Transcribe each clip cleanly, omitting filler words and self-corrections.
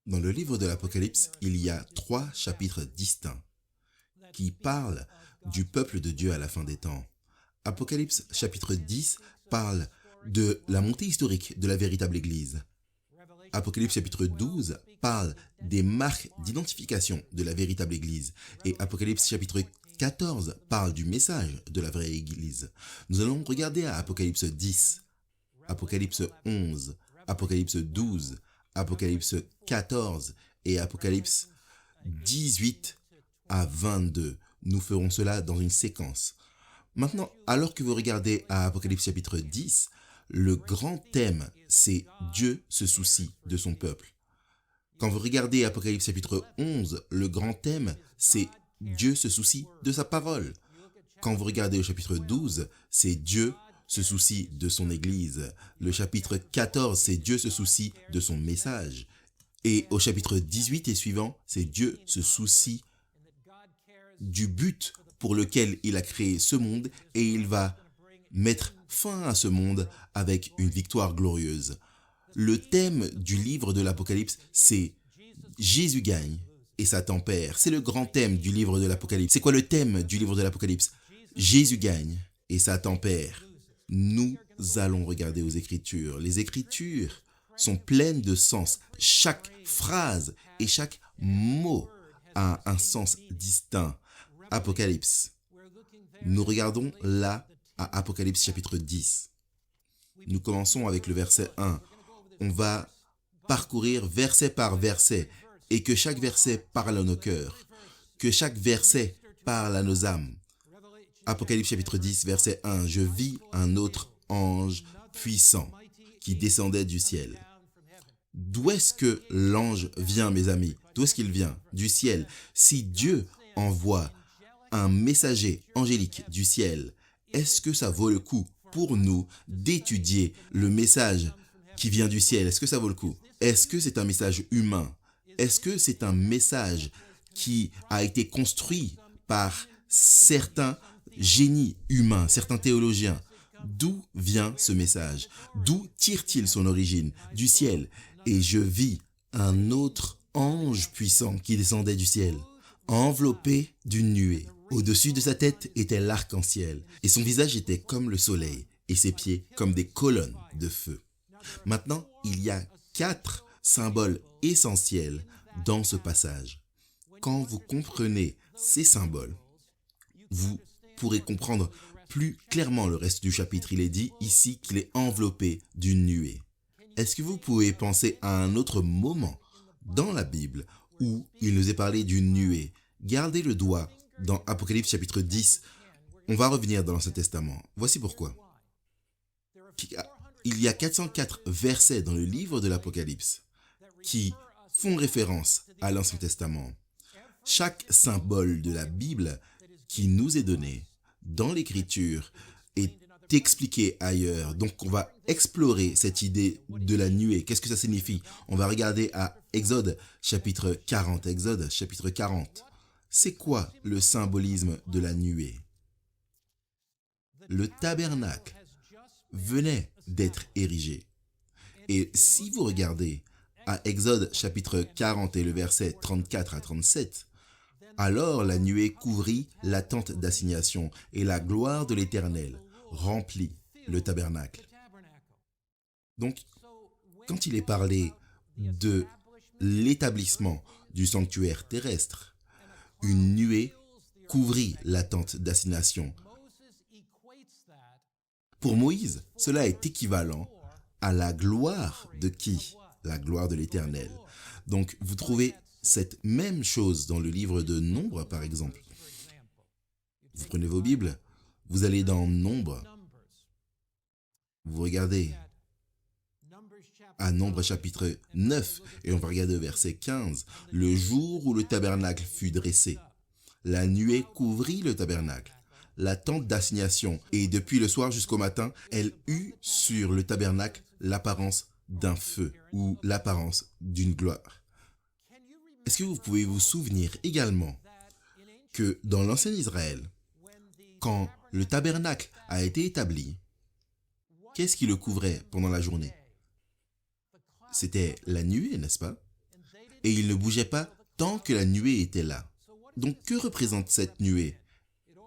Dans le livre de l'Apocalypse, il y a 3 chapitres distincts qui parlent du peuple de Dieu à la fin des temps. Apocalypse chapitre 10 parle de la montée historique de la véritable Église. Apocalypse chapitre 12 parle des marques d'identification de la véritable Église. Et Apocalypse chapitre 14 parle du message de la vraie Église. Nous allons regarder à Apocalypse 10, Apocalypse 11, Apocalypse 12, Apocalypse 14 et Apocalypse 18 à 22. Nous ferons cela dans une séquence. Maintenant, alors que vous regardez à Apocalypse chapitre 10, le grand thème, c'est Dieu se soucie de son peuple. Quand vous regardez Apocalypse chapitre 11, le grand thème, c'est Dieu se soucie de sa parole. Quand vous regardez au chapitre 12, c'est Dieu se soucie de son Église. Le chapitre 14, c'est Dieu se soucie de son message. Et au chapitre 18 et suivant, c'est Dieu se soucie du but pour lequel il a créé ce monde et il va mettre fin à ce monde avec une victoire glorieuse. Le thème du livre de l'Apocalypse, c'est Jésus gagne et Satan perd. C'est le grand thème du livre de l'Apocalypse. C'est quoi le thème du livre de l'Apocalypse? Jésus gagne et Satan perd. Nous allons regarder aux Écritures. Les Écritures sont pleines de sens. Chaque phrase et chaque mot a un sens distinct. Apocalypse. Nous regardons là à Apocalypse chapitre 10. Nous commençons avec le verset 1. On va parcourir verset par verset et que chaque verset parle à nos cœurs, que chaque verset parle à nos âmes. Apocalypse chapitre 10, verset 1. Je vis un autre ange puissant qui descendait du ciel. D'où est-ce que l'ange vient, mes amis? D'où est-ce qu'il vient? Du ciel. Si Dieu envoie un messager angélique du ciel, est-ce que ça vaut le coup pour nous d'étudier le message qui vient du ciel? Est-ce que ça vaut le coup? Est-ce que c'est un message humain? Est-ce que c'est un message qui a été construit par certains génies humains, certains théologiens? D'où vient ce message? D'où tire-t-il son origine? Du ciel. Et je vis un autre ange puissant qui descendait du ciel, enveloppé d'une nuée. Au-dessus de sa tête était l'arc-en-ciel, et son visage était comme le soleil, et ses pieds comme des colonnes de feu. Maintenant, il y a 4 symboles essentiels dans ce passage. Quand vous comprenez ces symboles, vous pourrez comprendre plus clairement le reste du chapitre. Il est dit ici qu'il est enveloppé d'une nuée. Est-ce que vous pouvez penser à un autre moment dans la Bible où il nous est parlé d'une nuée? Gardez le doigt dans Apocalypse chapitre 10. On va revenir dans l'Ancien Testament. Voici pourquoi. Il y a 404 versets dans le livre de l'Apocalypse qui font référence à l'Ancien Testament. Chaque symbole de la Bible qui nous est donné dans l'Écriture est expliqué ailleurs. Donc on va explorer cette idée de la nuée. Qu'est-ce que ça signifie? On va regarder à Exode chapitre 40. Exode chapitre 40. C'est quoi le symbolisme de la nuée? Le tabernacle venait d'être érigé. Et si vous regardez à Exode chapitre 40 et le verset 34 à 37, alors la nuée couvrit la tente d'assignation et la gloire de l'Éternel remplit le tabernacle. Donc, quand il est parlé de l'établissement du sanctuaire terrestre, une nuée couvrit la tente d'assignation. Pour Moïse, cela est équivalent à la gloire de qui? La gloire de l'Éternel. Donc, vous trouvez cette même chose dans le livre de Nombre, par exemple. Vous prenez vos Bibles, vous allez dans Nombre, vous regardez à Nombre chapitre 9, et on va regarder au verset 15. Le jour où le tabernacle fut dressé, la nuée couvrit le tabernacle, la tente d'assignation, et depuis le soir jusqu'au matin, elle eut sur le tabernacle l'apparence d'un feu ou l'apparence d'une gloire. Est-ce que vous pouvez vous souvenir également que dans l'ancien Israël, quand le tabernacle a été établi, qu'est-ce qui le couvrait pendant la journée? C'était la nuée, n'est-ce pas? et il ne bougeait pas tant que la nuée était là. Donc que représente cette nuée?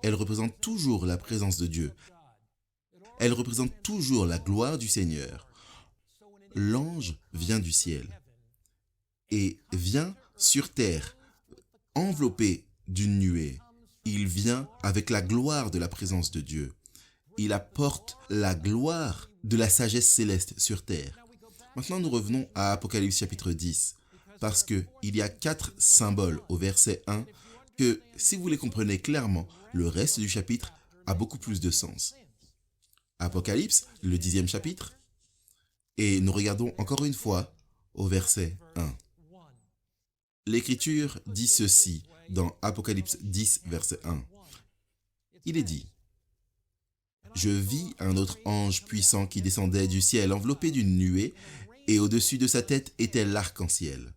Elle représente toujours la présence de Dieu. Elle représente toujours la gloire du Seigneur. L'ange vient du ciel et vient sur terre, enveloppé d'une nuée. Il vient avec la gloire de la présence de Dieu. Il apporte la gloire de la sagesse céleste sur terre. Maintenant, nous revenons à Apocalypse chapitre 10, parce qu'il y a 4 symboles au verset 1 que, si vous les comprenez clairement, le reste du chapitre a beaucoup plus de sens. Apocalypse, le 10e chapitre, et nous regardons encore une fois au verset 1. L'Écriture dit ceci dans Apocalypse 10, verset 1. Il est dit: « Je vis un autre ange puissant qui descendait du ciel enveloppé d'une nuée, et au-dessus de sa tête était l'arc-en-ciel. »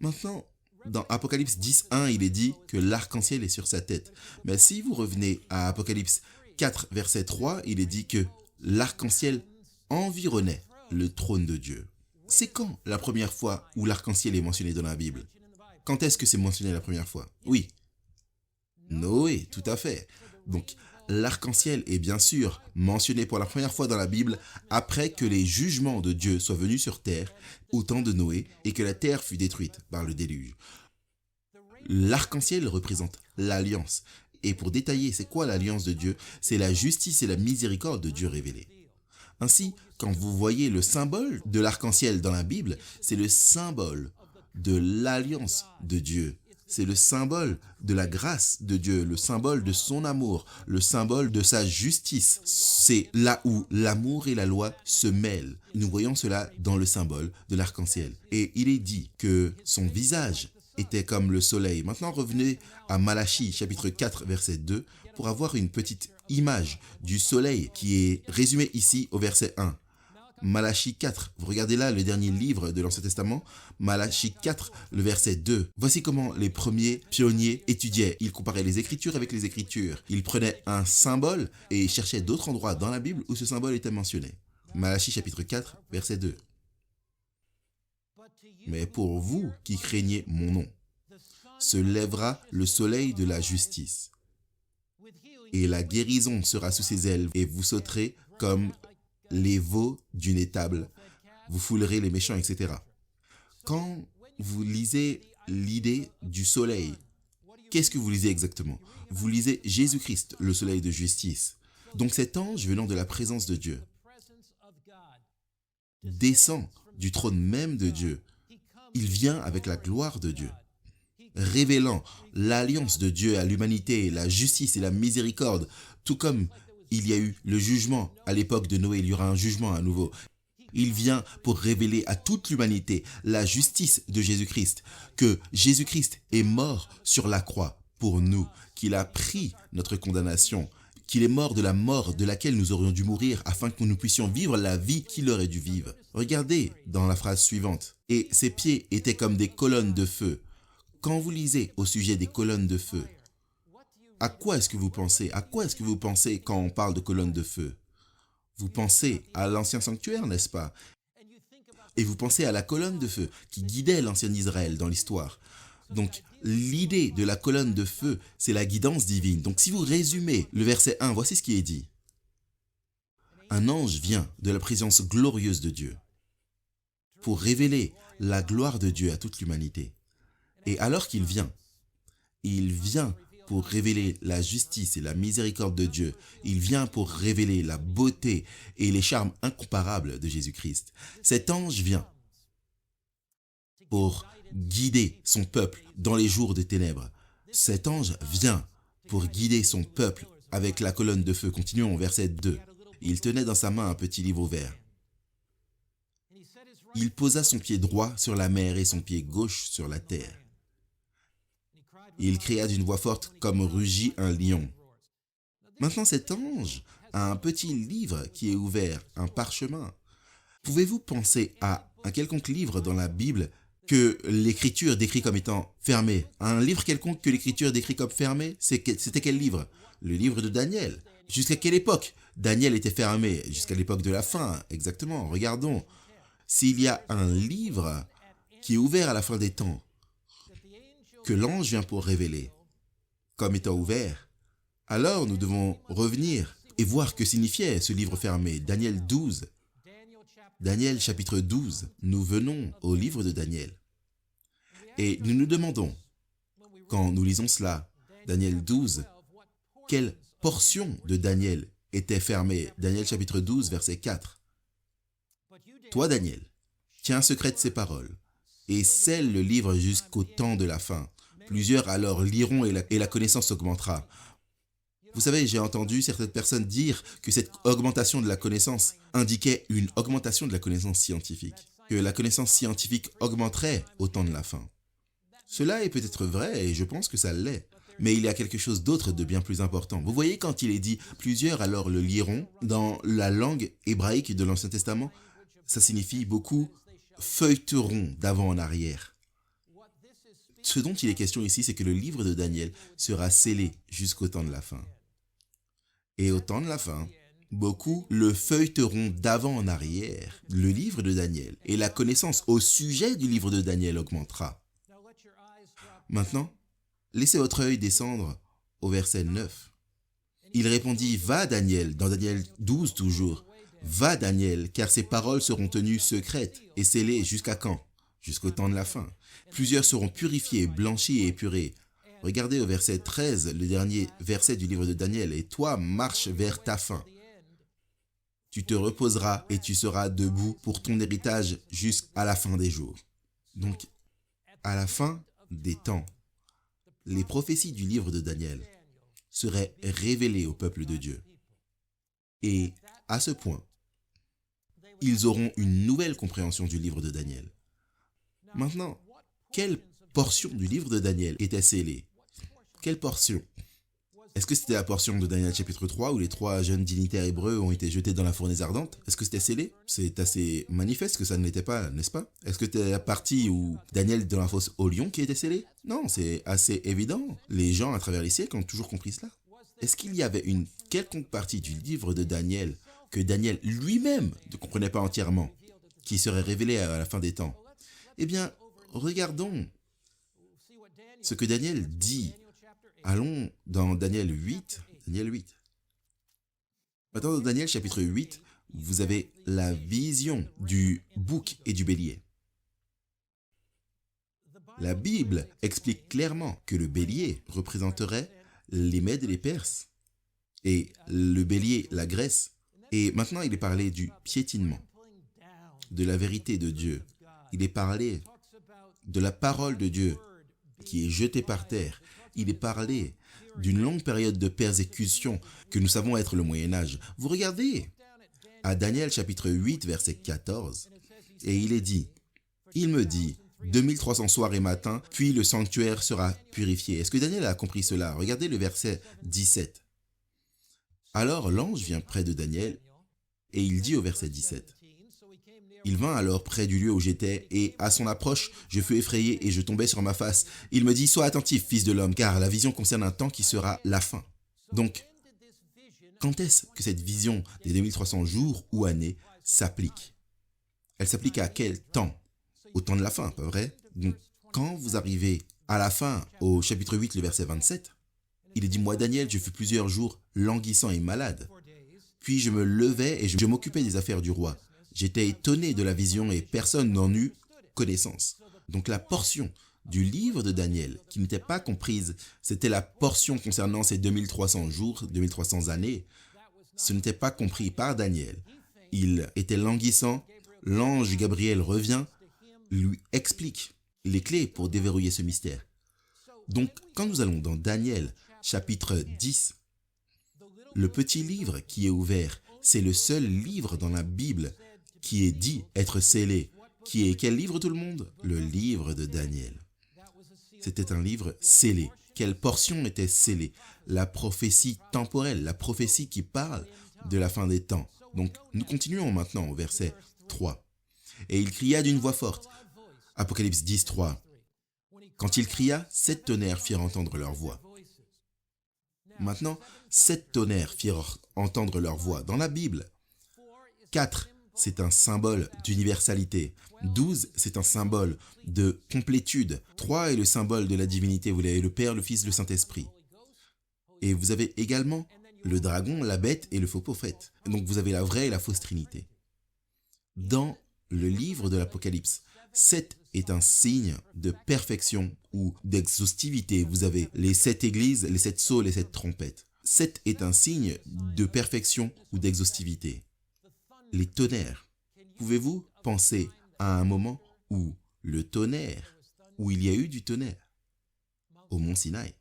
Maintenant, dans Apocalypse 10, 1, il est dit que l'arc-en-ciel est sur sa tête. Mais si vous revenez à Apocalypse 4, verset 3, il est dit que l'arc-en-ciel environnait le trône de Dieu. C'est quand la première fois où l'arc-en-ciel est mentionné dans la Bible? Quand est-ce que c'est mentionné la première fois? Oui. Noé, tout à fait. Donc, l'arc-en-ciel est bien sûr mentionné pour la première fois dans la Bible après que les jugements de Dieu soient venus sur terre au temps de Noé et que la terre fut détruite par le déluge. L'arc-en-ciel représente l'alliance. Et pour détailler c'est quoi l'alliance de Dieu, c'est la justice et la miséricorde de Dieu révélée. Ainsi, quand vous voyez le symbole de l'arc-en-ciel dans la Bible, c'est le symbole de l'alliance de Dieu. C'est le symbole de la grâce de Dieu, le symbole de son amour, le symbole de sa justice. C'est là où l'amour et la loi se mêlent. Nous voyons cela dans le symbole de l'arc-en-ciel. Et il est dit que son visage était comme le soleil. Maintenant, revenez à Malachie, chapitre 4, verset 2, pour avoir une petite image du soleil qui est résumée ici au verset 1. Malachie 4, vous regardez là le dernier livre de l'Ancien Testament, Malachie 4, le verset 2. Voici comment les premiers pionniers étudiaient. Ils comparaient les Écritures avec les Écritures. Ils prenaient un symbole et cherchaient d'autres endroits dans la Bible où ce symbole était mentionné. Malachie chapitre 4, verset 2. Mais pour vous qui craignez mon nom, se lèvera le soleil de la justice, et la guérison sera sous ses ailes, et vous sauterez comme les veaux d'une étable, vous foulerez les méchants, etc. Quand vous lisez l'idée du soleil, qu'est-ce que vous lisez exactement? Vous lisez Jésus-Christ, le soleil de justice. Donc cet ange venant de la présence de Dieu descend du trône même de Dieu. Il vient avec la gloire de Dieu, révélant l'alliance de Dieu à l'humanité, la justice et la miséricorde, tout comme il y a eu le jugement à l'époque de Noé, il y aura un jugement à nouveau. Il vient pour révéler à toute l'humanité la justice de Jésus-Christ, que Jésus-Christ est mort sur la croix pour nous, qu'il a pris notre condamnation, qu'il est mort de la mort de laquelle nous aurions dû mourir afin que nous puissions vivre la vie qu'il aurait dû vivre. Regardez dans la phrase suivante. « Et ses pieds étaient comme des colonnes de feu. » Quand vous lisez au sujet des colonnes de feu, à quoi est-ce que vous pensez? À quoi est-ce que vous pensez quand on parle de colonnes de feu? Vous pensez à l'ancien sanctuaire, n'est-ce pas? Et vous pensez à la colonne de feu qui guidait l'ancien Israël dans l'histoire. Donc, l'idée de la colonne de feu, c'est la guidance divine. Donc, si vous résumez le verset 1, voici ce qui est dit. Un ange vient de la présence glorieuse de Dieu pour révéler la gloire de Dieu à toute l'humanité. Et alors qu'il vient, il vient pour révéler la justice et la miséricorde de Dieu. Il vient pour révéler la beauté et les charmes incomparables de Jésus-Christ. Cet ange vient pour guider son peuple dans les jours de ténèbres. Cet ange vient pour guider son peuple avec la colonne de feu. Continuons au verset 2. Il tenait dans sa main un petit livre ouvert. Il posa son pied droit sur la mer et son pied gauche sur la terre. Il cria d'une voix forte comme rugit un lion. Maintenant cet ange a un petit livre qui est ouvert, un parchemin. Pouvez-vous penser à un quelconque livre dans la Bible que l'Écriture décrit comme étant fermé? Un livre quelconque que l'Écriture décrit comme fermé, c'était quel livre? Le livre de Daniel. Jusqu'à quelle époque Daniel était fermé? Jusqu'à l'époque de la fin, exactement. Regardons. S'il y a un livre qui est ouvert à la fin des temps, que l'ange vient pour révéler, comme étant ouvert, alors nous devons revenir et voir que signifiait ce livre fermé. Daniel 12. Daniel chapitre 12. Nous venons au livre de Daniel. Et nous nous demandons, quand nous lisons cela, Daniel 12, quelle portion de Daniel était fermée? Daniel chapitre 12, verset 4. Toi, Daniel, tiens secret de ces paroles et scelle le livre jusqu'au temps de la fin. Plusieurs alors liront et la connaissance augmentera. Vous savez, j'ai entendu certaines personnes dire que cette augmentation de la connaissance indiquait une augmentation de la connaissance scientifique, que la connaissance scientifique augmenterait au temps de la fin. Cela est peut-être vrai et je pense que ça l'est, mais il y a quelque chose d'autre de bien plus important. Vous voyez, quand il est dit « plusieurs alors le liront » dans la langue hébraïque de l'Ancien Testament, ça signifie beaucoup feuilleteront d'avant en arrière. Ce dont il est question ici, c'est que le livre de Daniel sera scellé jusqu'au temps de la fin. Et au temps de la fin, beaucoup le feuilleteront d'avant en arrière, le livre de Daniel, et la connaissance au sujet du livre de Daniel augmentera. Maintenant, laissez votre œil descendre au verset 9. Il répondit, « Va Daniel » dans Daniel 12 toujours. « Va Daniel, car ces paroles seront tenues secrètes et scellées jusqu'à quand? Jusqu'au temps de la fin. Plusieurs seront purifiés, blanchis et épurés. » Regardez au verset 13, le dernier verset du livre de Daniel. « Et toi, marche vers ta fin. Tu te reposeras et tu seras debout pour ton héritage jusqu'à la fin des jours. » Donc, à la fin des temps, les prophéties du livre de Daniel seraient révélées au peuple de Dieu. Et à ce point, ils auront une nouvelle compréhension du livre de Daniel. Maintenant, quelle portion du livre de Daniel était scellée? Quelle portion? Est-ce que c'était la portion de Daniel chapitre 3 où les 3 jeunes dignitaires hébreux ont été jetés dans la fournaise ardente? Est-ce que c'était scellé? C'est assez manifeste que ça ne l'était pas, n'est-ce pas? Est-ce que c'était la partie où Daniel est dans la fosse au lion qui était scellée? Non, c'est assez évident. Les gens à travers les siècles ont toujours compris cela. Est-ce qu'il y avait une quelconque partie du livre de Daniel que Daniel lui-même ne comprenait pas entièrement, qui serait révélée à la fin des temps? Eh bien, regardons ce que Daniel dit. Allons dans Daniel 8. Daniel 8. Maintenant, dans Daniel chapitre 8, vous avez la vision du bouc et du bélier. La Bible explique clairement que le bélier représenterait les Mèdes et les Perses, et le bélier la Grèce. Et maintenant, il est parlé du piétinement, de la vérité de Dieu. Il est parlé de la parole de Dieu qui est jetée par terre. Il est parlé d'une longue période de persécution que nous savons être le Moyen-Âge. Vous regardez à Daniel chapitre 8, verset 14, et il est dit, « Il me dit, 2300 soirs et matins, puis le sanctuaire sera purifié. » Est-ce que Daniel a compris cela? Regardez le verset 17. Alors l'ange vient près de Daniel et il dit au verset 17, « Il vint alors près du lieu où j'étais, et à son approche, je fus effrayé et je tombai sur ma face. Il me dit, « Sois attentif, fils de l'homme, car la vision concerne un temps qui sera la fin. » Donc, quand est-ce que cette vision des 2300 jours ou années s'applique? Elle s'applique à quel temps? Au temps de la fin, pas vrai? Donc, quand vous arrivez à la fin, au chapitre 8, le verset 27, il est dit, « Moi, Daniel, je fus plusieurs jours languissant et malade. Puis je me levai et je m'occupais des affaires du roi. J'étais étonné de la vision et personne n'en eut connaissance. » Donc la portion du livre de Daniel qui n'était pas comprise, c'était la portion concernant ces 2300 jours, 2300 années. Ce n'était pas compris par Daniel. Il était languissant. L'ange Gabriel revient, lui explique les clés pour déverrouiller ce mystère. Donc quand nous allons dans Daniel chapitre 10, le petit livre qui est ouvert, c'est le seul livre dans la Bible qui est dit être scellé. Qui est quel livre, tout le monde? Le livre de Daniel. C'était un livre scellé. Quelle portion était scellée? La prophétie temporelle, la prophétie qui parle de la fin des temps. Donc, nous continuons maintenant au verset 3. « Et il cria d'une voix forte. » Apocalypse 10, 3. Quand il cria, 7 tonnerres firent entendre leur voix. Maintenant, 7 tonnerres firent entendre leur voix. Dans la Bible, 4 c'est un symbole d'universalité. 12, c'est un symbole de complétude. 3 est le symbole de la divinité. Vous avez le Père, le Fils, le Saint-Esprit. Et vous avez également le dragon, la bête et le faux prophète. Donc vous avez la vraie et la fausse trinité. Dans le livre de l'Apocalypse, 7 est un signe de perfection ou d'exhaustivité. Vous avez les 7 églises, les 7 sceaux, les 7 trompettes. 7 est un signe de perfection ou d'exhaustivité. Les tonnerres. Pouvez-vous penser à un moment où le tonnerre, où il y a eu du tonnerre au mont Sinaï?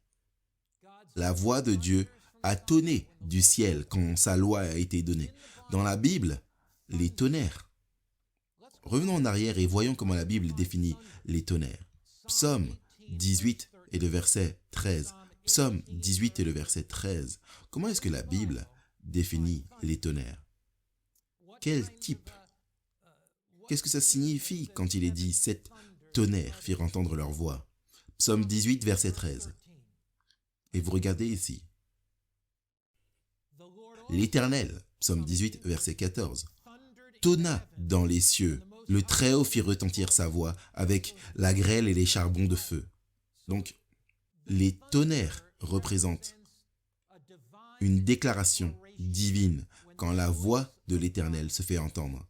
La voix de Dieu a tonné du ciel quand sa loi a été donnée. Dans la Bible, les tonnerres. Revenons en arrière et voyons comment la Bible définit les tonnerres. Psaume 18 et le verset 13. Psaume 18 et le verset 13. Comment est-ce que la Bible définit les tonnerres? Quel type? Qu'est-ce que ça signifie quand il est dit « sept tonnerres firent entendre leur voix » Psaume 18, verset 13. Et vous regardez ici. L'Éternel, Psaume 18, verset 14, tonna dans les cieux, le Très-Haut fit retentir sa voix avec la grêle et les charbons de feu. Donc, les tonnerres représentent une déclaration divine quand la voix de l'Éternel se fait entendre.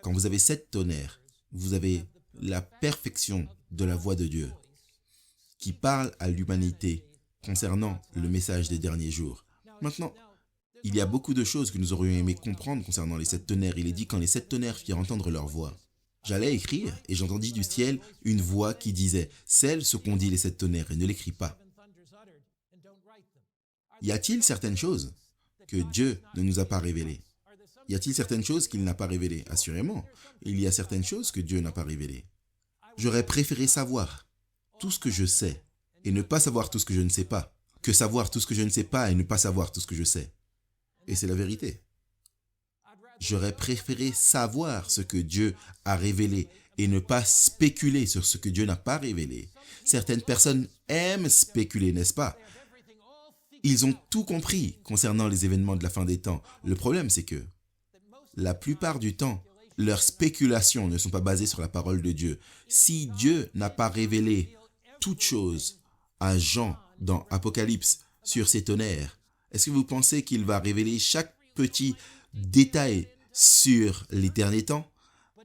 Quand vous avez 7 tonnerres, vous avez la perfection de la voix de Dieu qui parle à l'humanité concernant le message des derniers jours. Maintenant, il y a beaucoup de choses que nous aurions aimé comprendre concernant les 7 tonnerres. Il est dit quand les 7 tonnerres firent entendre leur voix. J'allais écrire et j'entendis du ciel une voix qui disait « Scelle ce qu'ont dit les 7 tonnerres et ne l'écris pas. » Y a-t-il certaines choses que Dieu ne nous a pas révélées? Y a-t-il certaines choses qu'il n'a pas révélées? Assurément, il y a certaines choses que Dieu n'a pas révélées. J'aurais préféré savoir tout ce que je sais et ne pas savoir tout ce que je ne sais pas, que savoir tout ce que je ne sais pas et ne pas savoir tout ce que je sais. Et c'est la vérité. J'aurais préféré savoir ce que Dieu a révélé et ne pas spéculer sur ce que Dieu n'a pas révélé. Certaines personnes aiment spéculer, n'est-ce pas? Ils ont tout compris concernant les événements de la fin des temps. Le problème, c'est que la plupart du temps, leurs spéculations ne sont pas basées sur la parole de Dieu. Si Dieu n'a pas révélé toute chose à Jean dans Apocalypse sur ces tonnerres, est-ce que vous pensez qu'il va révéler chaque petit détail sur les derniers temps?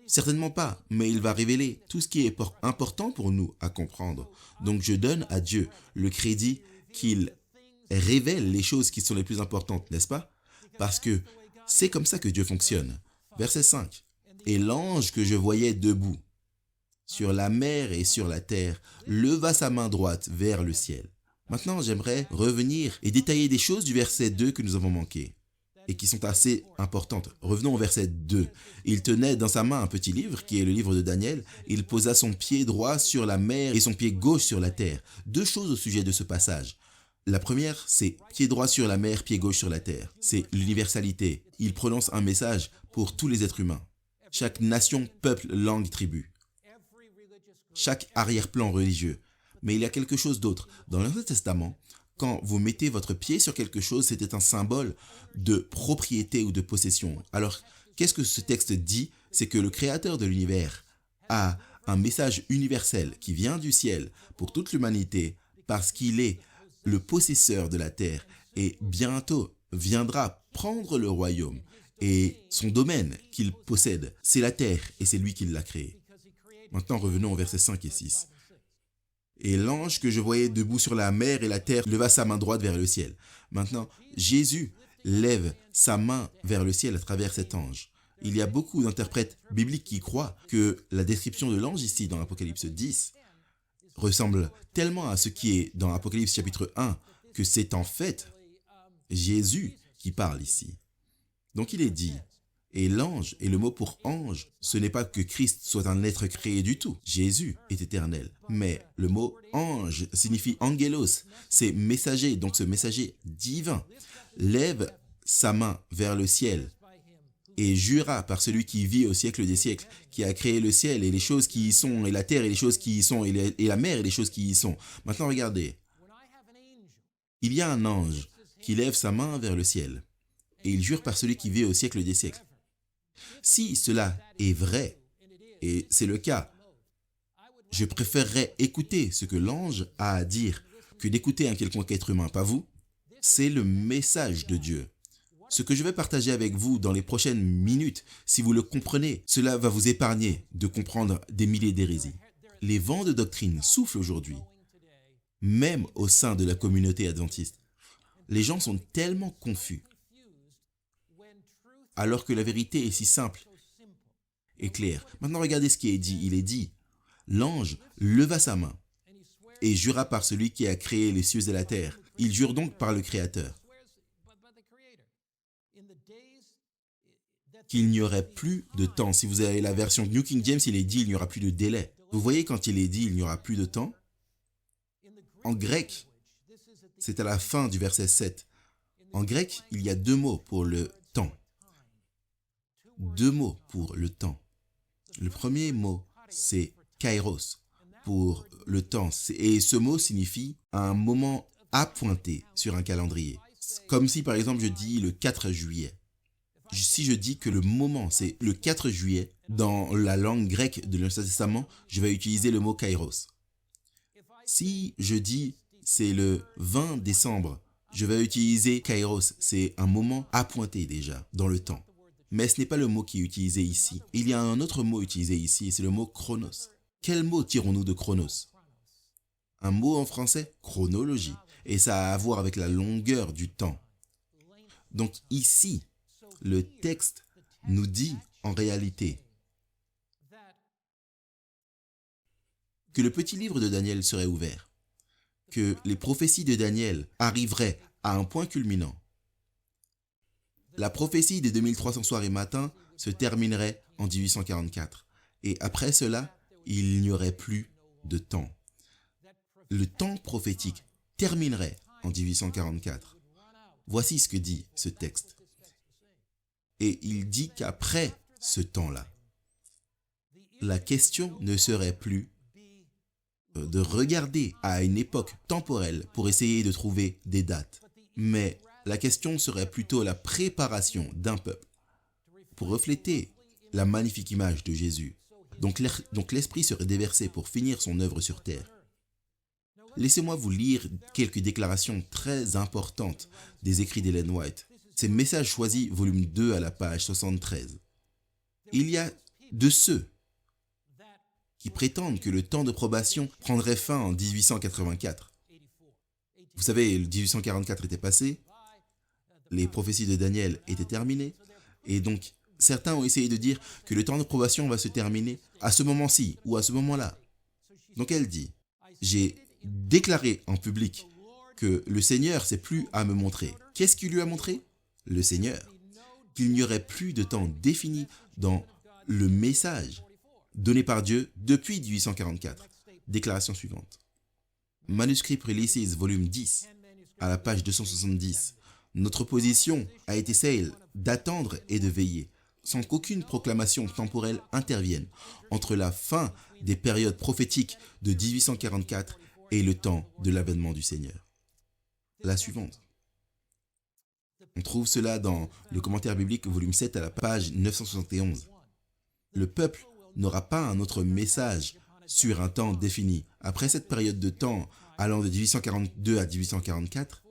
Certainement pas, mais il va révéler tout ce qui est important pour nous à comprendre. Donc je donne à Dieu le crédit qu'il révèle les choses qui sont les plus importantes, n'est-ce pas? Parce que c'est comme ça que Dieu fonctionne. Verset 5. Et l'ange que je voyais debout sur la mer et sur la terre leva sa main droite vers le ciel. Maintenant, j'aimerais revenir et détailler des choses du verset 2 que nous avons manqué et qui sont assez importantes. Revenons au verset 2. Il tenait dans sa main un petit livre qui est le livre de Daniel. Il posa son pied droit sur la mer et son pied gauche sur la terre. 2 choses au sujet de ce passage. La première, c'est pied droit sur la mer, pied gauche sur la terre. C'est l'universalité. Il prononce un message pour tous les êtres humains. Chaque nation, peuple, langue, tribu. Chaque arrière-plan religieux. Mais il y a quelque chose d'autre. Dans l'Ancien Testament, quand vous mettez votre pied sur quelque chose, c'était un symbole de propriété ou de possession. Alors, qu'est-ce que ce texte dit? C'est que le Créateur de l'univers a un message universel qui vient du ciel pour toute l'humanité parce qu'il est le possesseur de la terre et bientôt viendra prendre le royaume. Et son domaine qu'il possède, c'est la terre et c'est lui qui l'a créée. Maintenant, revenons au versets 5 et 6. Et l'ange que je voyais debout sur la mer et la terre leva sa main droite vers le ciel. Maintenant, Jésus lève sa main vers le ciel à travers cet ange. Il y a beaucoup d'interprètes bibliques qui croient que la description de l'ange ici dans Apocalypse 10 ressemble tellement à ce qui est dans Apocalypse chapitre 1 que c'est en fait Jésus qui parle ici. Donc il est dit, et l'ange, et le mot pour ange, ce n'est pas que Christ soit un être créé du tout. Jésus est éternel. Mais le mot ange signifie angelos, c'est messager, donc ce messager divin lève sa main vers le ciel et jura par celui qui vit au siècle des siècles, qui a créé le ciel et les choses qui y sont, et la terre et les choses qui y sont, et la mer et les choses qui y sont. Maintenant regardez, il y a un ange qui lève sa main vers le ciel et il jure par celui qui vit au siècle des siècles. Si cela est vrai, et c'est le cas, je préférerais écouter ce que l'ange a à dire que d'écouter un quelconque être humain, pas vous? C'est le message de Dieu. Ce que je vais partager avec vous dans les prochaines minutes, si vous le comprenez, cela va vous épargner de comprendre des milliers d'hérésies. Les vents de doctrine soufflent aujourd'hui, même au sein de la communauté adventiste. Les gens sont tellement confus, alors que la vérité est si simple et claire. Maintenant, regardez ce qui est dit. Il est dit, l'ange leva sa main et jura par celui qui a créé les cieux et la terre. Il jure donc par le Créateur qu'il n'y aurait plus de temps. Si vous avez la version New King James, il est dit il n'y aura plus de délai. Vous voyez quand il est dit il n'y aura plus de temps? En grec, c'est à la fin du verset 7. En grec, il y a deux mots pour le temps. Deux mots pour le temps. Le premier mot, c'est kairos, pour le temps. Et ce mot signifie un moment appointé sur un calendrier. Comme si, par exemple, je dis le 4 juillet. Si je dis que le moment, c'est le 4 juillet, dans la langue grecque de l'Ancien Testament, je vais utiliser le mot kairos. Si je dis c'est le 20 décembre, je vais utiliser kairos. C'est un moment appointé déjà dans le temps. Mais ce n'est pas le mot qui est utilisé ici. Il y a un autre mot utilisé ici, et c'est le mot chronos. Quel mot tirons-nous de chronos? Un mot en français, chronologie. Et ça a à voir avec la longueur du temps. Donc ici, le texte nous dit en réalité que le petit livre de Daniel serait ouvert, que les prophéties de Daniel arriveraient à un point culminant. La prophétie des 2300 soirs et matins se terminerait en 1844. Et après cela, il n'y aurait plus de temps. Le temps prophétique terminerait en 1844. Voici ce que dit ce texte. Et il dit qu'après ce temps-là, la question ne serait plus de regarder à une époque temporelle pour essayer de trouver des dates, mais la question serait plutôt la préparation d'un peuple pour refléter la magnifique image de Jésus. Donc l'Esprit serait déversé pour finir son œuvre sur terre. Laissez-moi vous lire quelques déclarations très importantes des écrits d'Ellen White. C'est Messages choisis, volume 2 à la page 73. Il y a de ceux qui prétendent que le temps de probation prendrait fin en 1884. Vous savez, le 1844 était passé, les prophéties de Daniel étaient terminées, et donc certains ont essayé de dire que le temps de probation va se terminer à ce moment-ci ou à ce moment-là. Donc elle dit, j'ai déclaré en public que le Seigneur s'est plu à me montrer. Qu'est-ce qu'il lui a montré? Le Seigneur. Qu'il n'y aurait plus de temps défini dans le message donné par Dieu depuis 1844. Déclaration suivante. Manuscript Releases, volume 10, à la page 270. Notre position a été celle d'attendre et de veiller, sans qu'aucune proclamation temporelle intervienne entre la fin des périodes prophétiques de 1844 et le temps de l'avènement du Seigneur. La suivante. On trouve cela dans le commentaire biblique volume 7 à la page 971. Le peuple n'aura pas un autre message sur un temps défini. Après cette période de temps allant de 1842 à 1844,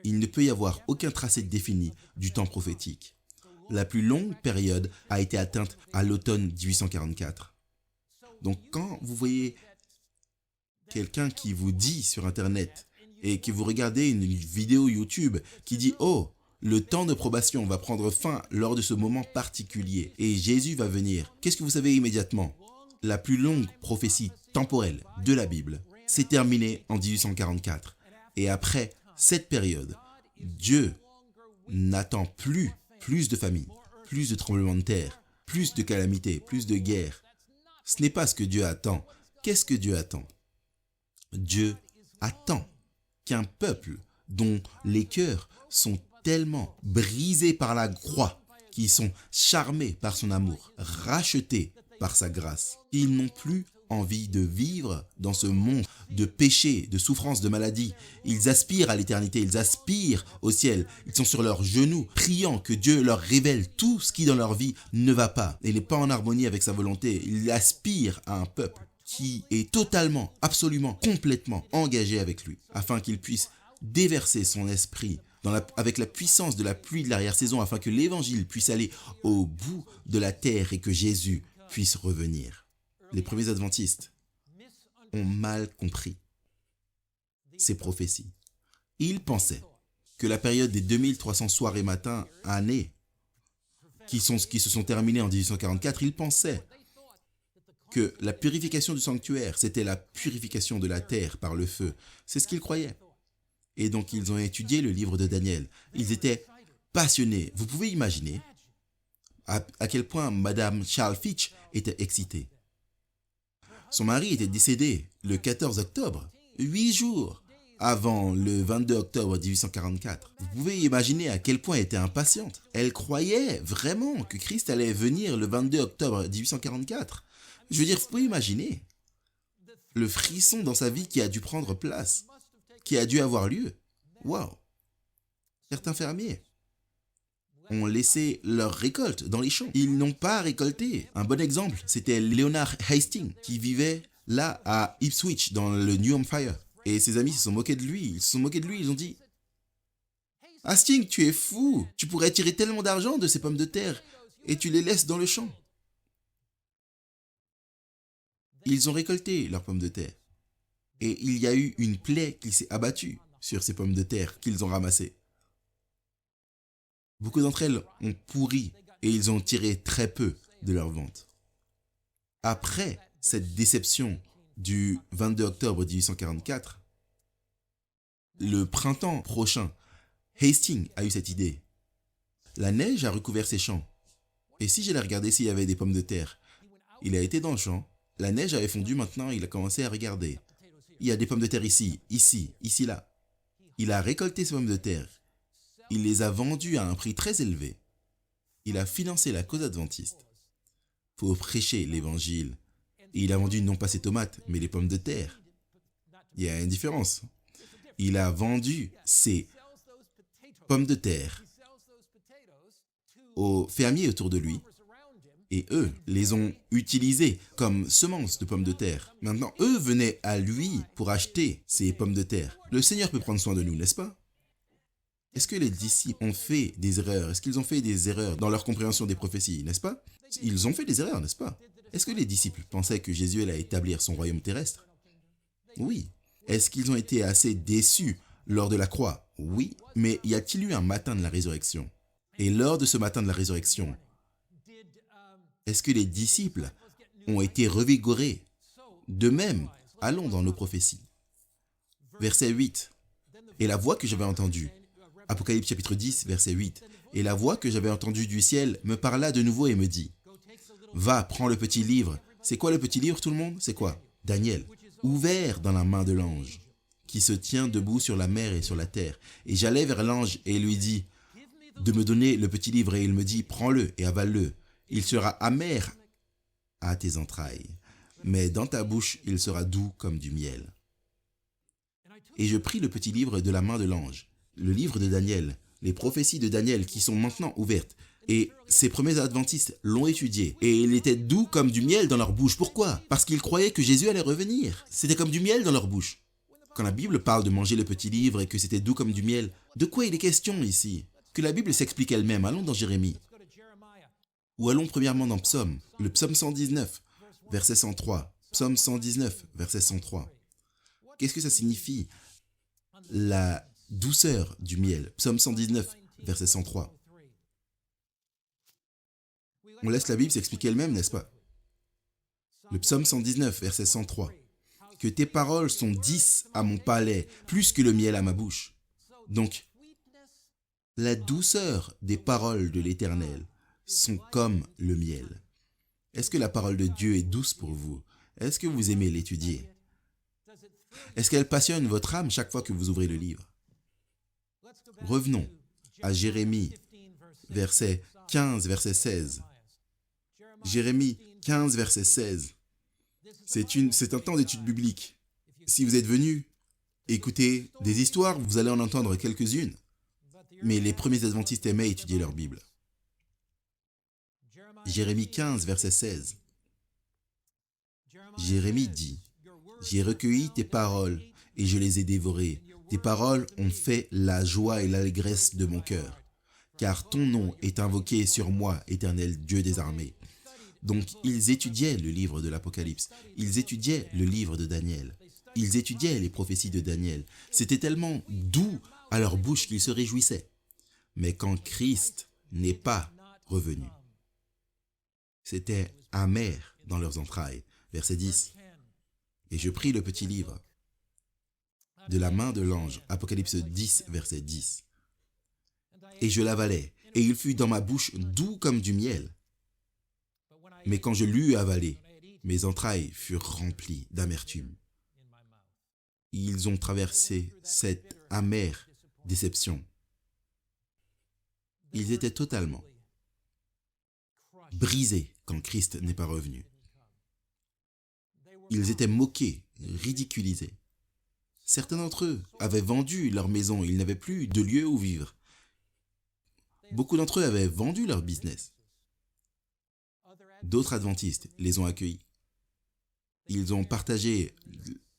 il ne peut y avoir aucun tracé défini du temps prophétique. La plus longue période a été atteinte à l'automne 1844. Donc quand vous voyez quelqu'un qui vous dit sur Internet et que vous regardez une vidéo YouTube qui dit « Oh, le temps de probation va prendre fin lors de ce moment particulier et Jésus va venir », qu'est-ce que vous savez immédiatement? La plus longue prophétie temporelle de la Bible s'est terminée en 1844. Et après cette période, Dieu n'attend plus de famine, plus de tremblements de terre, plus de calamités, plus de guerres. Ce n'est pas ce que Dieu attend. Qu'est-ce que Dieu attend? Dieu attend qu'un peuple dont les cœurs sont tellement brisés par la croix, qui sont charmés par son amour, rachetés par sa grâce, ils n'ont plus envie de vivre dans ce monde de péché, de souffrance, de maladie. Ils aspirent à l'éternité, ils aspirent au ciel. Ils sont sur leurs genoux, priant que Dieu leur révèle tout ce qui dans leur vie ne va pas et n'est pas en harmonie avec sa volonté. Ils aspirent à un peuple qui est totalement, absolument, complètement engagé avec lui, afin qu'il puisse déverser son esprit avec la puissance de la pluie de l'arrière-saison, afin que l'évangile puisse aller au bout de la terre et que Jésus puisse revenir. Les premiers adventistes ont mal compris ces prophéties. Ils pensaient que la période des 2300 soirs et matins, années, qui se sont terminées en 1844, ils pensaient que la purification du sanctuaire, c'était la purification de la terre par le feu. C'est ce qu'ils croyaient. Et donc, ils ont étudié le livre de Daniel. Ils étaient passionnés. Vous pouvez imaginer à quel point Madame Charles Fitch était excitée. Son mari était décédé le 14 octobre, 8 jours avant le 22 octobre 1844. Vous pouvez imaginer à quel point elle était impatiente. Elle croyait vraiment que Christ allait venir le 22 octobre 1844. Je veux dire, vous pouvez imaginer le frisson dans sa vie qui a dû prendre place, qui a dû avoir lieu. Waouh! Certains fermiers ont laissé leur récolte dans les champs. Ils n'ont pas récolté. Un bon exemple, c'était Leonard Hastings qui vivait là à Ipswich dans le New Hampshire. Et ses amis se sont moqués de lui. Ils ont dit « Hastings, tu es fou. Tu pourrais tirer tellement d'argent de ces pommes de terre et tu les laisses dans le champ. » Ils ont récolté leurs pommes de terre. Et il y a eu une plaie qui s'est abattue sur ces pommes de terre qu'ils ont ramassées. Beaucoup d'entre elles ont pourri et ils ont tiré très peu de leur vente. Après cette déception du 22 octobre 1844, le printemps prochain, Hastings a eu cette idée. La neige a recouvert ses champs. Et si j'allais regarder s'il y avait des pommes de terre, il a été dans le champ, la neige avait fondu, maintenant il a commencé à regarder. Il y a des pommes de terre ici, là. Il a récolté ces pommes de terre. Il les a vendues à un prix très élevé. Il a financé la cause adventiste. Pour prêcher l'évangile. Et il a vendu non pas ses tomates, mais les pommes de terre. Il y a une différence. Il a vendu ses pommes de terre aux fermiers autour de lui. Et eux les ont utilisées comme semences de pommes de terre. Maintenant, eux venaient à lui pour acheter ces pommes de terre. Le Seigneur peut prendre soin de nous, n'est-ce pas? Est-ce que les disciples ont fait des erreurs? Est-ce qu'ils ont fait des erreurs dans leur compréhension des prophéties, n'est-ce pas? Ils ont fait des erreurs, n'est-ce pas? Est-ce que les disciples pensaient que Jésus allait établir son royaume terrestre? Oui. Est-ce qu'ils ont été assez déçus lors de la croix? Oui. Mais y a-t-il eu un matin de la résurrection? Et lors de ce matin de la résurrection, est-ce que les disciples ont été revigorés? De même, allons dans nos prophéties. Verset 8. Et la voix que j'avais entendue, Apocalypse chapitre 10, verset 8. Et la voix que j'avais entendue du ciel me parla de nouveau et me dit, va, prends le petit livre. C'est quoi le petit livre, tout le monde? C'est quoi? Daniel, ouvert dans la main de l'ange, qui se tient debout sur la mer et sur la terre. Et j'allai vers l'ange et lui dis de me donner le petit livre. Et il me dit, prends-le et avale-le. Il sera amer à tes entrailles, mais dans ta bouche, il sera doux comme du miel. Et je pris le petit livre de la main de l'ange, le livre de Daniel, les prophéties de Daniel qui sont maintenant ouvertes. Et ces premiers adventistes l'ont étudié. Et il était doux comme du miel dans leur bouche. Pourquoi? Parce qu'ils croyaient que Jésus allait revenir. C'était comme du miel dans leur bouche. Quand la Bible parle de manger le petit livre et que c'était doux comme du miel, de quoi il est question ici? Que la Bible s'explique elle-même. Allons dans Jérémie. Ou allons premièrement dans Psaume, le psaume 119, verset 103. Psaume 119, verset 103. Qu'est-ce que ça signifie? La douceur du miel. Psaume 119, verset 103. On laisse la Bible s'expliquer elle-même, n'est-ce pas? Le psaume 119, verset 103. Que tes paroles sont 10 à mon palais, plus que le miel à ma bouche. Donc, la douceur des paroles de l'Éternel sont comme le miel. Est-ce que la parole de Dieu est douce pour vous? Est-ce que vous aimez l'étudier? Est-ce qu'elle passionne votre âme chaque fois que vous ouvrez le livre? Revenons à Jérémie, verset 15, verset 16. Jérémie 15, verset 16. C'est un temps d'étude biblique. Si vous êtes venu écouter des histoires, vous allez en entendre quelques-unes. Mais les premiers adventistes aimaient étudier leur Bible. Jérémie 15, verset 16. Jérémie dit, « J'ai recueilli tes paroles et je les ai dévorées. Tes paroles ont fait la joie et l'allégresse de mon cœur. Car ton nom est invoqué sur moi, éternel Dieu des armées. » Donc, ils étudiaient le livre de l'Apocalypse. Ils étudiaient le livre de Daniel. Ils étudiaient les prophéties de Daniel. C'était tellement doux à leur bouche qu'ils se réjouissaient. Mais quand Christ n'est pas revenu, c'était amer dans leurs entrailles. Verset 10. Et je pris le petit livre de la main de l'ange, Apocalypse 10, verset 10. Et je l'avalai, et il fut dans ma bouche doux comme du miel. Mais quand je l'eus avalé, mes entrailles furent remplies d'amertume. Ils ont traversé cette amère déception. Ils étaient totalement brisés quand Christ n'est pas revenu. Ils étaient moqués, ridiculisés. Certains d'entre eux avaient vendu leur maison, ils n'avaient plus de lieu où vivre. Beaucoup d'entre eux avaient vendu leur business. D'autres adventistes les ont accueillis. Ils ont partagé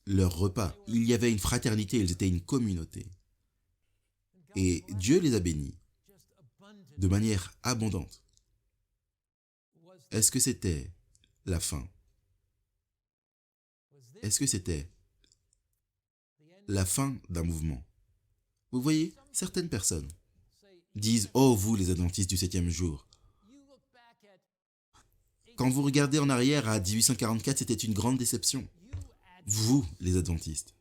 leurs repas. Il y avait une fraternité, ils étaient une communauté. Et Dieu les a bénis de manière abondante. Est-ce que c'était la fin? Est-ce que c'était la fin d'un mouvement? Vous voyez, certaines personnes disent « Oh, vous les adventistes du 7e jour ». Quand vous regardez en arrière à 1844, c'était une grande déception. Vous, les adventistes,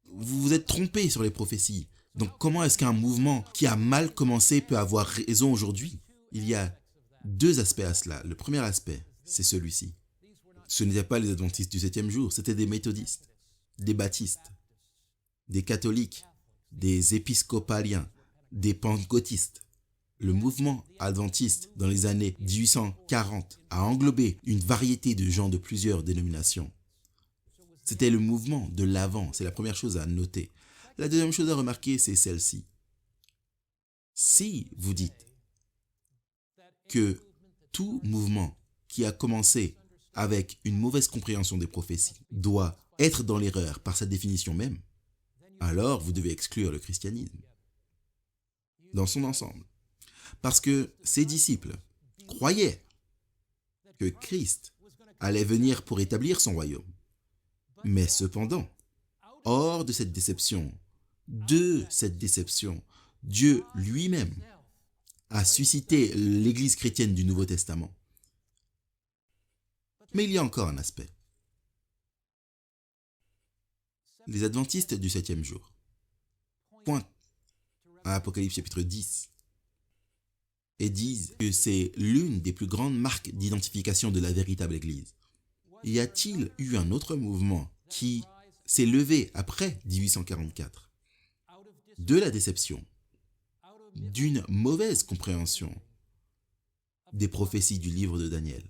vous vous êtes trompés sur les prophéties. Donc comment est-ce qu'un mouvement qui a mal commencé peut avoir raison aujourd'hui? Il y a deux aspects à cela. Le premier aspect, c'est celui-ci. Ce n'étaient pas les adventistes du 7e jour, c'était des méthodistes, des baptistes, des catholiques, des épiscopaliens, des pentecôtistes. Le mouvement adventiste dans les années 1840 a englobé une variété de gens de plusieurs dénominations. C'était le mouvement de l'Avent, c'est la première chose à noter. La deuxième chose à remarquer, c'est celle-ci. Si vous dites que tout mouvement qui a commencé avec une mauvaise compréhension des prophéties doit être dans l'erreur par sa définition même, alors vous devez exclure le christianisme dans son ensemble. Parce que ses disciples croyaient que Christ allait venir pour établir son royaume. Mais cependant, hors de cette déception, Dieu lui-même a suscité l'Église chrétienne du Nouveau Testament. Mais il y a encore un aspect. Les adventistes du 7e jour pointent à Apocalypse chapitre 10 et disent que c'est l'une des plus grandes marques d'identification de la véritable Église. Y a-t-il eu un autre mouvement qui s'est levé après 1844 de la déception, d'une mauvaise compréhension des prophéties du livre de Daniel?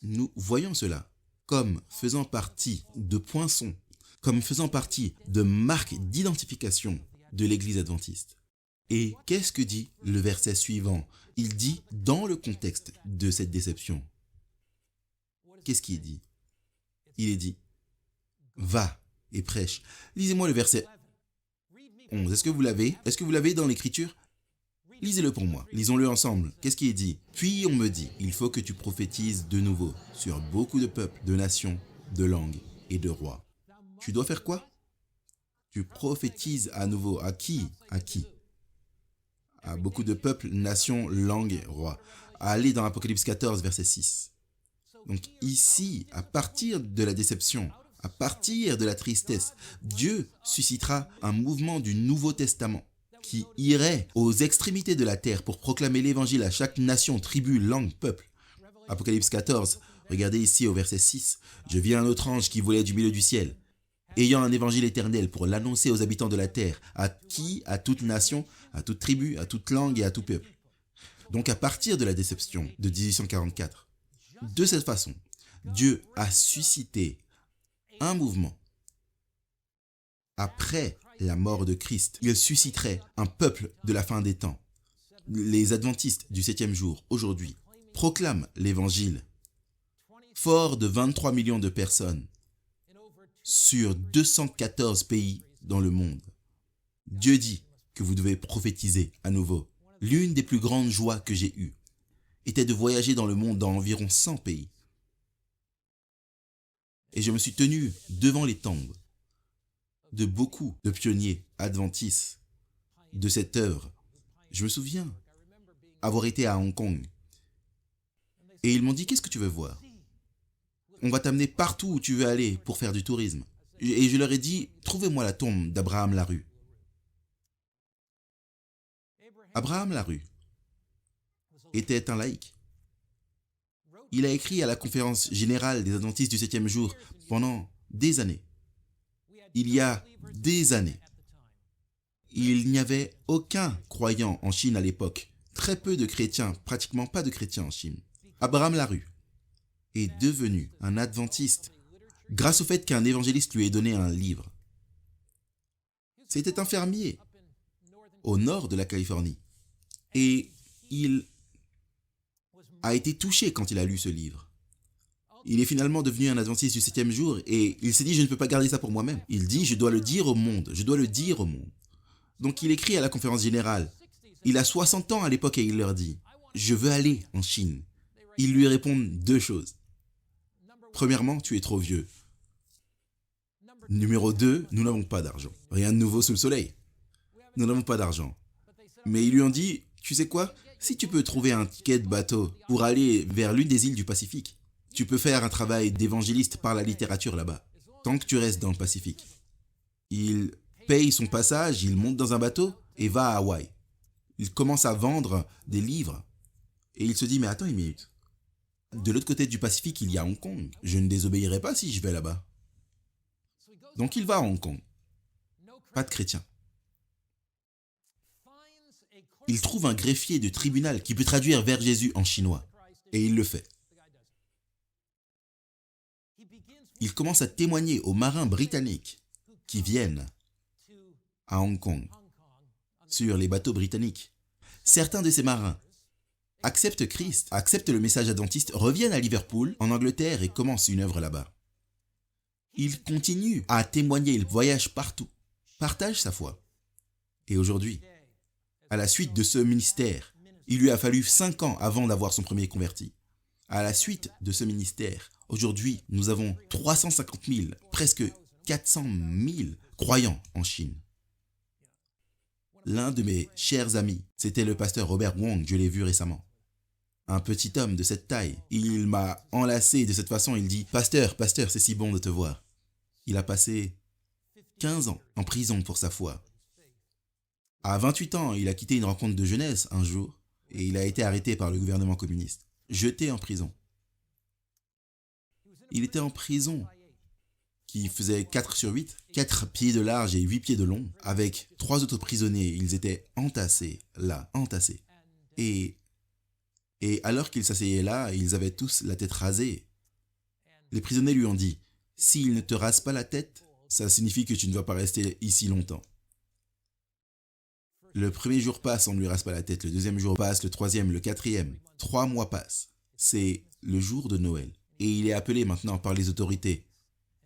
Nous voyons cela comme faisant partie de poinçons, comme faisant partie de marques d'identification de l'Église adventiste. Et qu'est-ce que dit le verset suivant? Il dit, dans le contexte de cette déception, qu'est-ce qu'il dit? Il est dit, va et prêche. Lisez-moi le verset 11. Est-ce que vous l'avez? Est-ce que vous l'avez dans l'Écriture? Lisez-le pour moi. Lisons-le ensemble. Qu'est-ce qui est dit? Puis on me dit, il faut que tu prophétises de nouveau sur beaucoup de peuples, de nations, de langues et de rois. Tu dois faire quoi? Tu prophétises à nouveau. À qui? À qui? À beaucoup de peuples, nations, langues, rois. Allez dans Apocalypse 14, verset 6. Donc ici, à partir de la déception, à partir de la tristesse, Dieu suscitera un mouvement du Nouveau Testament qui irait aux extrémités de la terre pour proclamer l'évangile à chaque nation, tribu, langue, peuple. Apocalypse 14, regardez ici au verset 6. Je vis un autre ange qui volait du milieu du ciel, ayant un évangile éternel pour l'annoncer aux habitants de la terre, à qui? À toute nation, à toute tribu, à toute langue et à tout peuple. Donc à partir de la déception de 1844, de cette façon, Dieu a suscité un mouvement. Après la mort de Christ, il susciterait un peuple de la fin des temps. Les adventistes du 7e jour, aujourd'hui, proclament l'évangile fort de 23 millions de personnes sur 214 pays dans le monde. Dieu dit que vous devez prophétiser à nouveau. L'une des plus grandes joies que j'ai eues était de voyager dans le monde dans environ 100 pays. Et je me suis tenu devant les tombes de beaucoup de pionniers adventistes de cette œuvre. Je me souviens avoir été à Hong Kong. Et ils m'ont dit, qu'est-ce que tu veux voir? On va t'amener partout où tu veux aller pour faire du tourisme. Et je leur ai dit, trouvez-moi la tombe d'Abraham Larue. Abraham Larue était un laïc. Il a écrit à la conférence générale des adventistes du 7e jour pendant des années. Il y a des années. Il n'y avait aucun croyant en Chine à l'époque. Très peu de chrétiens, pratiquement pas de chrétiens en Chine. Abraham Larue est devenu un adventiste grâce au fait qu'un évangéliste lui ait donné un livre. C'était un fermier au nord de la Californie. Et il a été touché quand il a lu ce livre. Il est finalement devenu un adventiste du 7e jour et il s'est dit, je ne peux pas garder ça pour moi-même. Il dit, je dois le dire au monde, je dois le dire au monde. Donc il écrit à la conférence générale. Il a 60 ans à l'époque et il leur dit, je veux aller en Chine. Ils lui répondent deux choses. Premièrement, tu es trop vieux. Numéro 2, nous n'avons pas d'argent. Rien de nouveau sous le soleil. Nous n'avons pas d'argent. Mais ils lui ont dit, tu sais quoi? Si tu peux trouver un ticket de bateau pour aller vers l'une des îles du Pacifique, tu peux faire un travail d'évangéliste par la littérature là-bas, tant que tu restes dans le Pacifique. Il paye son passage, il monte dans un bateau et va à Hawaï. Il commence à vendre des livres. Et il se dit, mais attends une minute. De l'autre côté du Pacifique, il y a Hong Kong. Je ne désobéirai pas si je vais là-bas. Donc il va à Hong Kong. Pas de chrétien. Il trouve un greffier de tribunal qui peut traduire vers Jésus en chinois. Et il le fait. Il commence à témoigner aux marins britanniques qui viennent à Hong Kong sur les bateaux britanniques. Certains de ces marins acceptent Christ, acceptent le message adventiste, reviennent à Liverpool, en Angleterre, et commencent une œuvre là-bas. Il continue à témoigner, il voyage partout, partage sa foi. Et aujourd'hui, à la suite de ce ministère, il lui a fallu 5 ans avant d'avoir son premier converti. À la suite de ce ministère, aujourd'hui, nous avons 350 000, presque 400 000 croyants en Chine. L'un de mes chers amis, c'était le pasteur Robert Wong, je l'ai vu récemment. Un petit homme de cette taille, il m'a enlacé de cette façon, il dit « Pasteur, c'est si bon de te voir. » Il a passé 15 ans en prison pour sa foi. À 28 ans, il a quitté une rencontre de jeunesse un jour et il a été arrêté par le gouvernement communiste, jeté en prison. Il était en prison qui faisait 4 sur 8, 4 pieds de large et 8 pieds de long, avec 3 autres prisonniers. Ils étaient entassés là, entassés. Et alors qu'ils s'asseyaient là, ils avaient tous la tête rasée. Les prisonniers lui ont dit, « S'il ne te rase pas la tête, ça signifie que tu ne vas pas rester ici longtemps. » Le premier jour passe, on ne lui rase pas la tête. Le deuxième jour passe, le troisième, le quatrième. 3 mois passent. C'est le jour de Noël. Et il est appelé maintenant par les autorités.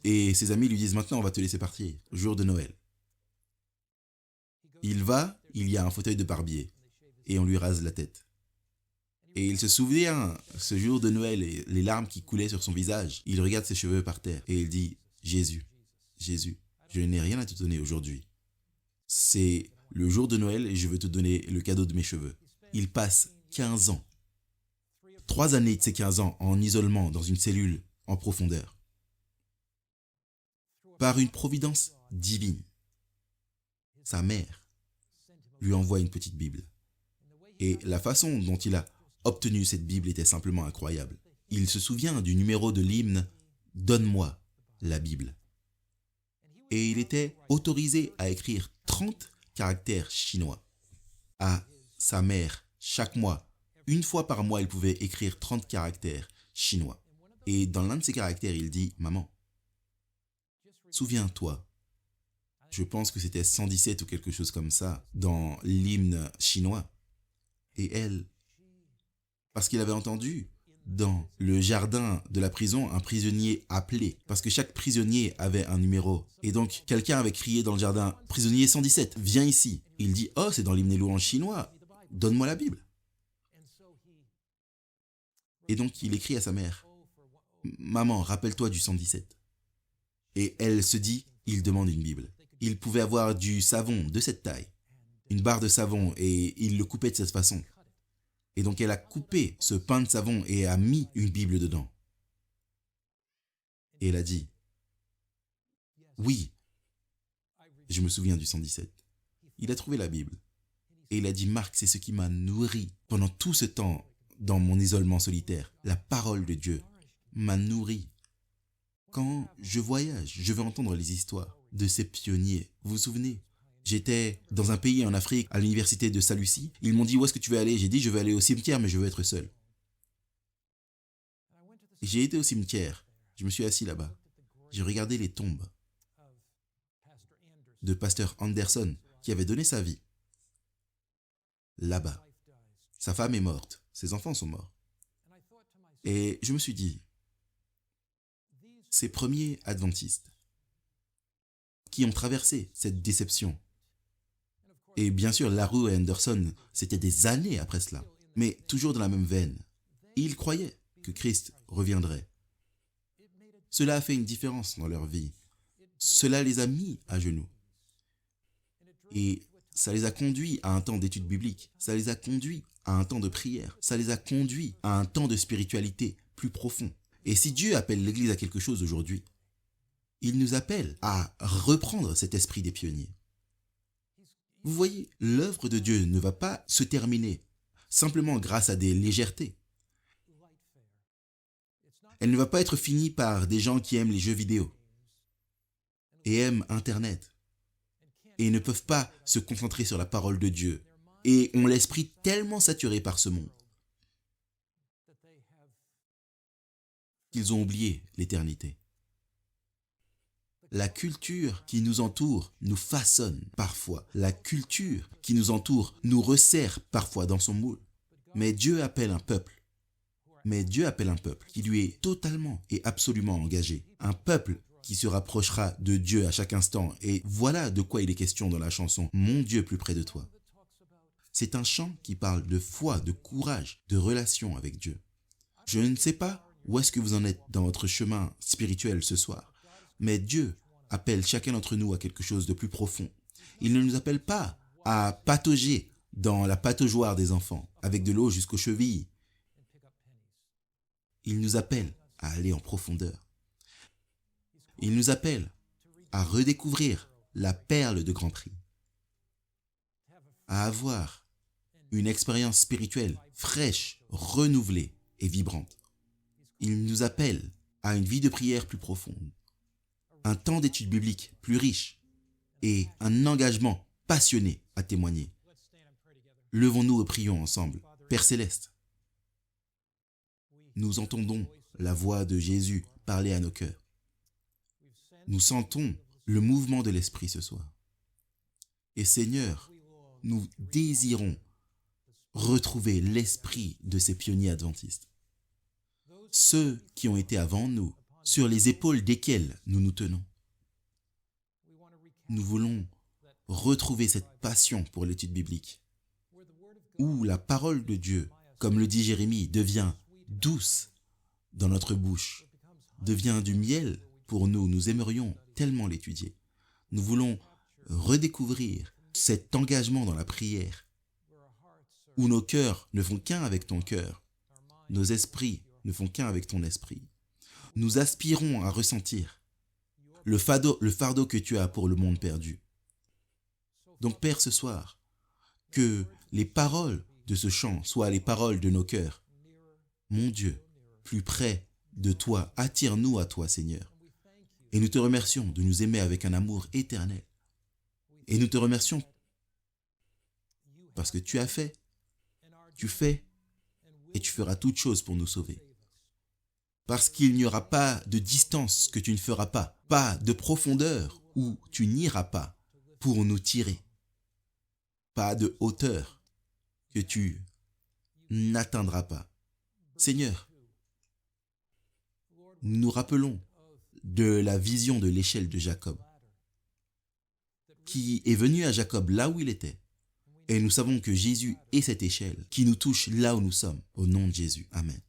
Et ses amis lui disent, maintenant on va te laisser partir, jour de Noël. Il va, il y a un fauteuil de barbier. Et on lui rase la tête. Et il se souvient, ce jour de Noël, et les larmes qui coulaient sur son visage. Il regarde ses cheveux par terre et il dit, Jésus, je n'ai rien à te donner aujourd'hui. C'est le jour de Noël et je veux te donner le cadeau de mes cheveux. Il passe 15 ans. 3 années de ces 15 ans en isolement dans une cellule en profondeur. Par une providence divine, sa mère lui envoie une petite Bible. Et la façon dont il a obtenu cette Bible était simplement incroyable. Il se souvient du numéro de l'hymne « Donne-moi la Bible ». Et il était autorisé à écrire 30 caractères chinois à sa mère chaque mois. Une fois par mois, il pouvait écrire 30 caractères chinois. Et dans l'un de ses caractères, il dit « Maman, souviens-toi ». Je pense que c'était 117 ou quelque chose comme ça dans l'hymne chinois. Et elle, parce qu'il avait entendu dans le jardin de la prison un prisonnier appelé, parce que chaque prisonnier avait un numéro. Et donc, quelqu'un avait crié dans le jardin « Prisonnier 117, viens ici ». Il dit « Oh, c'est dans l'hymne et louange chinois, donne-moi la Bible ». Et donc, il écrit à sa mère « Maman, rappelle-toi du 117 ». Et elle se dit « Il demande une Bible ». Il pouvait avoir du savon de cette taille, une barre de savon, et il le coupait de cette façon. Et donc elle a coupé ce pain de savon et a mis une Bible dedans. Et elle a dit, oui, je me souviens du 117. Il a trouvé la Bible. Et il a dit, Marc, c'est ce qui m'a nourri pendant tout ce temps dans mon isolement solitaire. La parole de Dieu m'a nourri. Quand je voyage, je veux entendre les histoires de ces pionniers. Vous vous souvenez? J'étais dans un pays en Afrique, à l'université de Saint-Lucie. Ils m'ont dit, où est-ce que tu veux aller? J'ai dit, je veux aller au cimetière, mais je veux être seul. J'ai été au cimetière. Je me suis assis là-bas. J'ai regardé les tombes de pasteur Anderson, qui avait donné sa vie. Là-bas. Sa femme est morte. Ses enfants sont morts. Et je me suis dit, ces premiers adventistes qui ont traversé cette déception. Et bien sûr, Larue et Anderson, c'était des années après cela, mais toujours dans la même veine. Ils croyaient que Christ reviendrait. Cela a fait une différence dans leur vie. Cela les a mis à genoux. Et ça les a conduits à un temps d'étude biblique. Ça les a conduits à un temps de prière. Ça les a conduits à un temps de spiritualité plus profond. Et si Dieu appelle l'Église à quelque chose aujourd'hui, il nous appelle à reprendre cet esprit des pionniers. Vous voyez, l'œuvre de Dieu ne va pas se terminer simplement grâce à des légèretés. Elle ne va pas être finie par des gens qui aiment les jeux vidéo et aiment Internet et ne peuvent pas se concentrer sur la parole de Dieu et ont l'esprit tellement saturé par ce monde qu'ils ont oublié l'éternité. La culture qui nous entoure nous façonne parfois. La culture qui nous entoure nous resserre parfois dans son moule. Mais Dieu appelle un peuple. Mais Dieu appelle un peuple qui lui est totalement et absolument engagé. Un peuple qui se rapprochera de Dieu à chaque instant. Et voilà de quoi il est question dans la chanson « Mon Dieu plus près de toi ». C'est un chant qui parle de foi, de courage, de relation avec Dieu. Je ne sais pas où est-ce que vous en êtes dans votre chemin spirituel ce soir. Mais Dieu appelle chacun d'entre nous à quelque chose de plus profond. Il ne nous appelle pas à patauger dans la pataugeoire des enfants, avec de l'eau jusqu'aux chevilles. Il nous appelle à aller en profondeur. Il nous appelle à redécouvrir la perle de grand prix, à avoir une expérience spirituelle fraîche, renouvelée et vibrante. Il nous appelle à une vie de prière plus profonde, un temps d'études bibliques plus riche et un engagement passionné à témoigner. Levons-nous et prions ensemble. Père Céleste, nous entendons la voix de Jésus parler à nos cœurs. Nous sentons le mouvement de l'Esprit ce soir. Et Seigneur, nous désirons retrouver l'esprit de ces pionniers adventistes. Ceux qui ont été avant nous, sur les épaules desquels nous nous tenons. Nous voulons retrouver cette passion pour l'étude biblique, où la parole de Dieu, comme le dit Jérémie, devient douce dans notre bouche, devient du miel pour nous. Nous aimerions tellement l'étudier. Nous voulons redécouvrir cet engagement dans la prière, où nos cœurs ne font qu'un avec ton cœur, nos esprits ne font qu'un avec ton esprit. Nous aspirons à ressentir le fardeau que tu as pour le monde perdu. Donc Père, ce soir, que les paroles de ce chant soient les paroles de nos cœurs. Mon Dieu, plus près de toi, attire-nous à toi, Seigneur. Et nous te remercions de nous aimer avec un amour éternel. Et nous te remercions parce que tu as fait, tu fais et tu feras toutes choses pour nous sauver. Parce qu'il n'y aura pas de distance que tu ne feras pas de profondeur où tu n'iras pas pour nous tirer, pas de hauteur que tu n'atteindras pas. Seigneur, nous nous rappelons de la vision de l'échelle de Jacob, qui est venue à Jacob là où il était. Et nous savons que Jésus est cette échelle qui nous touche là où nous sommes. Au nom de Jésus. Amen.